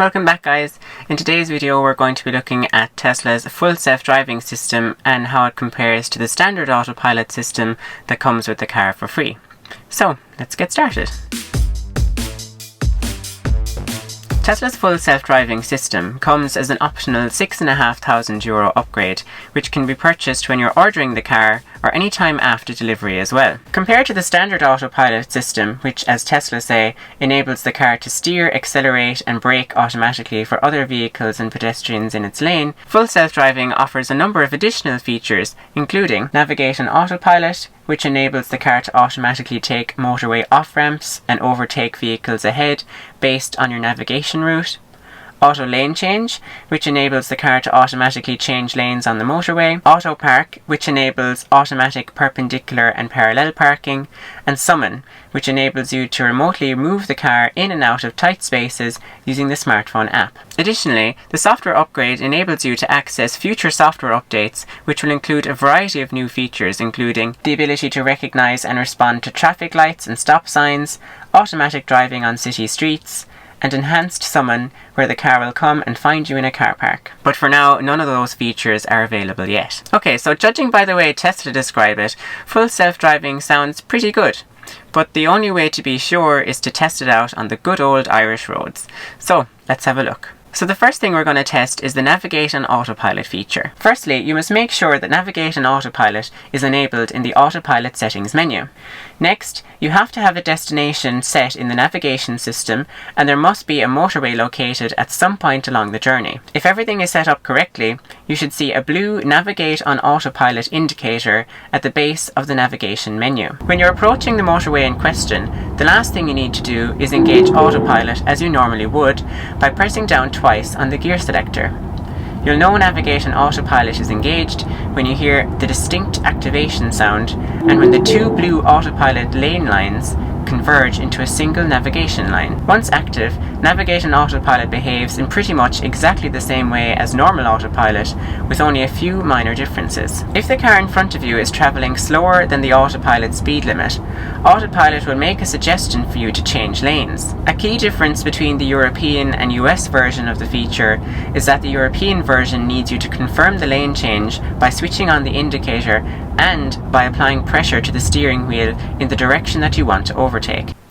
Welcome back, guys. In today's video we're going to be looking at Tesla's full self-driving system and how it compares to the standard Autopilot system that comes with the car for free. So let's get started. Tesla's full self-driving system comes as an optional €6,500 upgrade, which can be purchased when you're ordering the car or any time after delivery as well. Compared to the standard Autopilot system, which, as Tesla say, enables the car to steer, accelerate and brake automatically for other vehicles and pedestrians in its lane, full self-driving offers a number of additional features, including Navigate on Autopilot, which enables the car to automatically take motorway off-ramps and overtake vehicles ahead based on your navigation route. Auto lane change, which enables the car to automatically change lanes on the motorway. Autopark, which enables automatic perpendicular and parallel parking. And Summon, which enables you to remotely move the car in and out of tight spaces using the smartphone app. Additionally, the software upgrade enables you to access future software updates, which will include a variety of new features, including the ability to recognize and respond to traffic lights and stop signs, automatic driving on city streets, and enhanced summon, where the car will come and find you in a car park. But for now, none of those features are available yet. Okay, so judging by the way Tesla describe it, full self-driving sounds pretty good. But the only way to be sure is to test it out on the good old Irish roads. So let's have a look. So the first thing we're going to test is the Navigate on Autopilot feature. Firstly, you must make sure that Navigate on Autopilot is enabled in the Autopilot settings menu. Next, you have to have a destination set in the navigation system, and there must be a motorway located at some point along the journey. If everything is set up correctly, you should see a blue Navigate on Autopilot indicator at the base of the navigation menu. When you're approaching the motorway in question, the last thing you need to do is engage Autopilot as you normally would by pressing down twice on the gear selector. You'll know Navigate on Autopilot is engaged when you hear the distinct activation sound and when the two blue Autopilot lane lines converge into a single navigation line. Once active, Navigate on Autopilot behaves in pretty much exactly the same way as normal Autopilot, with only a few minor differences. If the car in front of you is travelling slower than the Autopilot speed limit, Autopilot will make a suggestion for you to change lanes. A key difference between the European and US version of the feature is that the European version needs you to confirm the lane change by switching on the indicator and by applying pressure to the steering wheel in the direction that you want to overtake.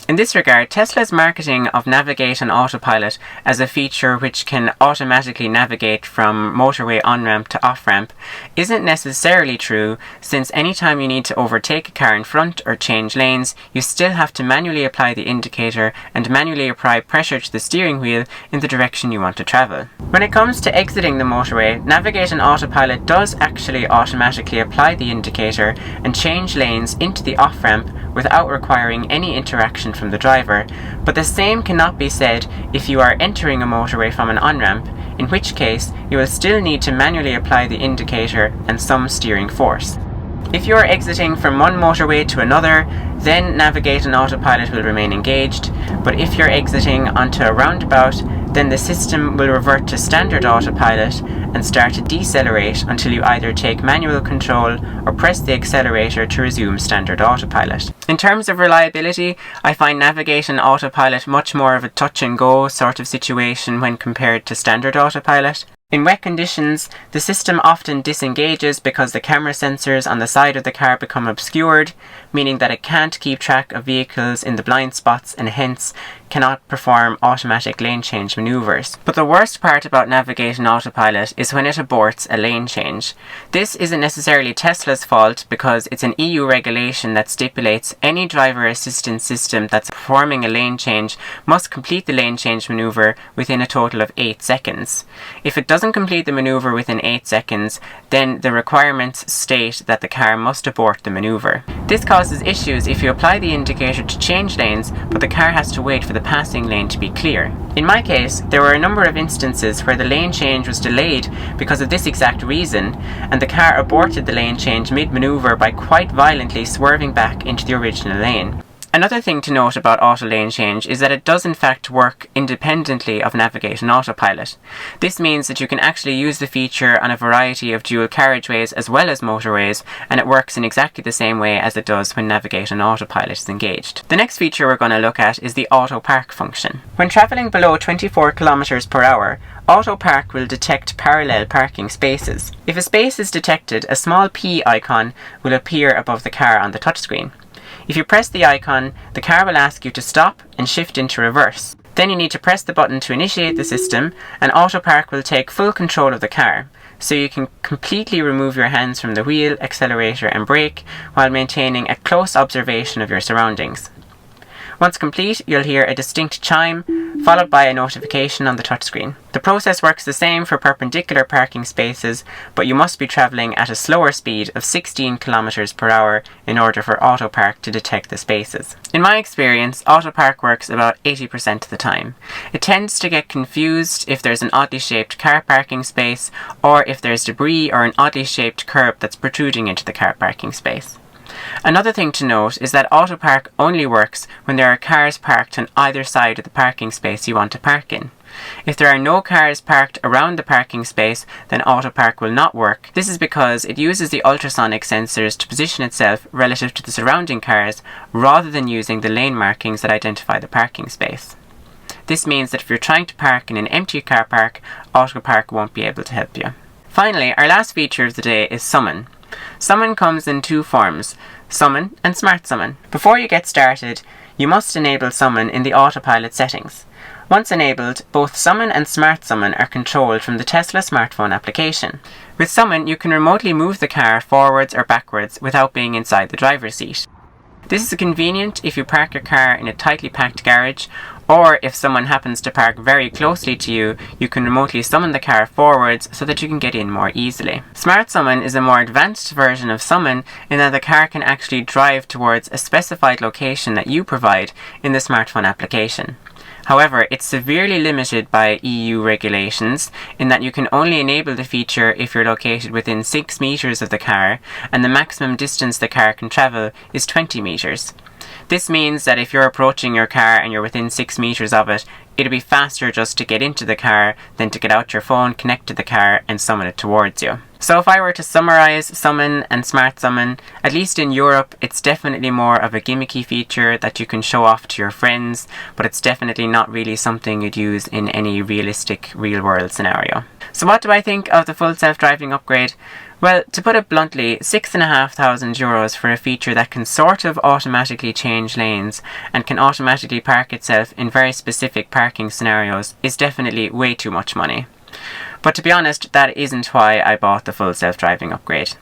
In this regard, Tesla's marketing of Navigate on Autopilot as a feature which can automatically navigate from motorway on-ramp to off-ramp isn't necessarily true, since anytime you need to overtake a car in front or change lanes, you still have to manually apply the indicator and manually apply pressure to the steering wheel in the direction you want to travel. When it comes to exiting the motorway, Navigate on Autopilot does actually automatically apply the indicator and change lanes into the off-ramp without requiring any interaction from the driver, but the same cannot be said if you are entering a motorway from an on-ramp, in which case you will still need to manually apply the indicator and some steering force. If you are exiting from one motorway to another, then Navigate on Autopilot will remain engaged, but if you're exiting onto a roundabout, then the system will revert to standard Autopilot and start to decelerate until you either take manual control or press the accelerator to resume standard Autopilot. In terms of reliability, I find Navigate on Autopilot much more of a touch and go sort of situation when compared to standard Autopilot. In wet conditions, the system often disengages because the camera sensors on the side of the car become obscured, meaning that it can't keep track of vehicles in the blind spots and hence cannot perform automatic lane change maneuvers. But the worst part about Navigate on Autopilot is when it aborts a lane change. This isn't necessarily Tesla's fault because it's an EU regulation that stipulates any driver assistance system that's performing a lane change must complete the lane change maneuver within a total of 8 seconds. If it doesn't complete the maneuver within 8 seconds, then the requirements state that the car must abort the maneuver. This causes issues if you apply the indicator to change lanes, but the car has to wait for the passing lane to be clear. In my case, there were a number of instances where the lane change was delayed because of this exact reason, and the car aborted the lane change mid-maneuver by quite violently swerving back into the original lane. Another thing to note about auto lane change is that it does in fact work independently of Navigate and Autopilot. This means that you can actually use the feature on a variety of dual carriageways as well as motorways, and it works in exactly the same way as it does when Navigate and Autopilot is engaged. The next feature we're going to look at is the Autopark function. When travelling below 24 km per hour, Autopark will detect parallel parking spaces. If a space is detected, a small P icon will appear above the car on the touchscreen. If you press the icon, the car will ask you to stop and shift into reverse. Then you need to press the button to initiate the system, and Autopark will take full control of the car, so you can completely remove your hands from the wheel, accelerator and brake while maintaining a close observation of your surroundings. Once complete, you'll hear a distinct chime, followed by a notification on the touchscreen. The process works the same for perpendicular parking spaces, but you must be travelling at a slower speed of 16 km per hour in order for Autopark to detect the spaces. In my experience, Autopark works about 80% of the time. It tends to get confused if there's an oddly shaped car parking space, or if there's debris or an oddly shaped curb that's protruding into the car parking space. Another thing to note is that Autopark only works when there are cars parked on either side of the parking space you want to park in. If there are no cars parked around the parking space, then Autopark will not work. This is because it uses the ultrasonic sensors to position itself relative to the surrounding cars rather than using the lane markings that identify the parking space. This means that if you're trying to park in an empty car park, Autopark won't be able to help you. Finally, our last feature of the day is Summon. Summon comes in two forms, Summon and Smart Summon. Before you get started, you must enable Summon in the Autopilot settings. Once enabled, both Summon and Smart Summon are controlled from the Tesla smartphone application. With Summon, you can remotely move the car forwards or backwards without being inside the driver's seat. This is convenient if you park your car in a tightly packed garage, or if someone happens to park very closely to you, you can remotely summon the car forwards so that you can get in more easily. Smart Summon is a more advanced version of Summon in that the car can actually drive towards a specified location that you provide in the smartphone application. However, it's severely limited by EU regulations in that you can only enable the feature if you're located within 6 meters of the car, and the maximum distance the car can travel is 20 meters. This means that if you're approaching your car and you're within 6 meters of it, it'll be faster just to get into the car than to get out your phone, connect to the car and summon it towards you. So if I were to summarize Summon and Smart Summon, at least in Europe, it's definitely more of a gimmicky feature that you can show off to your friends, but it's definitely not really something you'd use in any realistic real-world scenario. So what do I think of the full self-driving upgrade? Well, to put it bluntly, €6,500 for a feature that can sort of automatically change lanes and can automatically park itself in very specific parking scenarios is definitely way too much money. But to be honest, that isn't why I bought the full self-driving upgrade.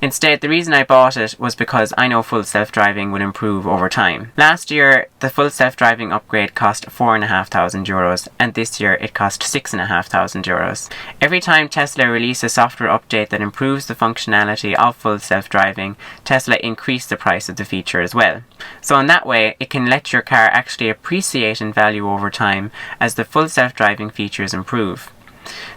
Instead, the reason I bought it was because I know full self-driving will improve over time. Last year, the full self-driving upgrade cost €4,500, and this year it cost €6,500. Every time Tesla releases a software update that improves the functionality of full self-driving, Tesla increase the price of the feature as well. So in that way, it can let your car actually appreciate in value over time as the full self-driving features improve.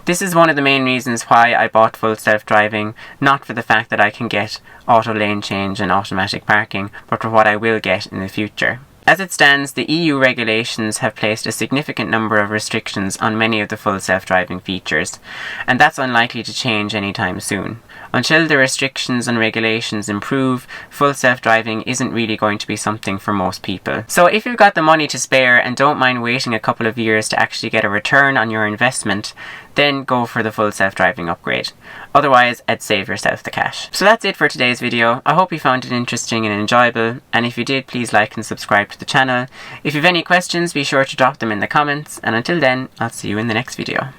This is one of the main reasons why I bought full self-driving, not for the fact that I can get auto lane change and automatic parking, but for what I will get in the future. As it stands, the EU regulations have placed a significant number of restrictions on many of the full self-driving features, and that's unlikely to change anytime soon. Until the restrictions and regulations improve, full self-driving isn't really going to be something for most people. So if you've got the money to spare and don't mind waiting a couple of years to actually get a return on your investment, then go for the full self-driving upgrade. Otherwise, I'd save yourself the cash. So that's it for today's video. I hope you found it interesting and enjoyable, and if you did, please like and subscribe to the channel. If you have any questions, be sure to drop them in the comments, and until then, I'll see you in the next video.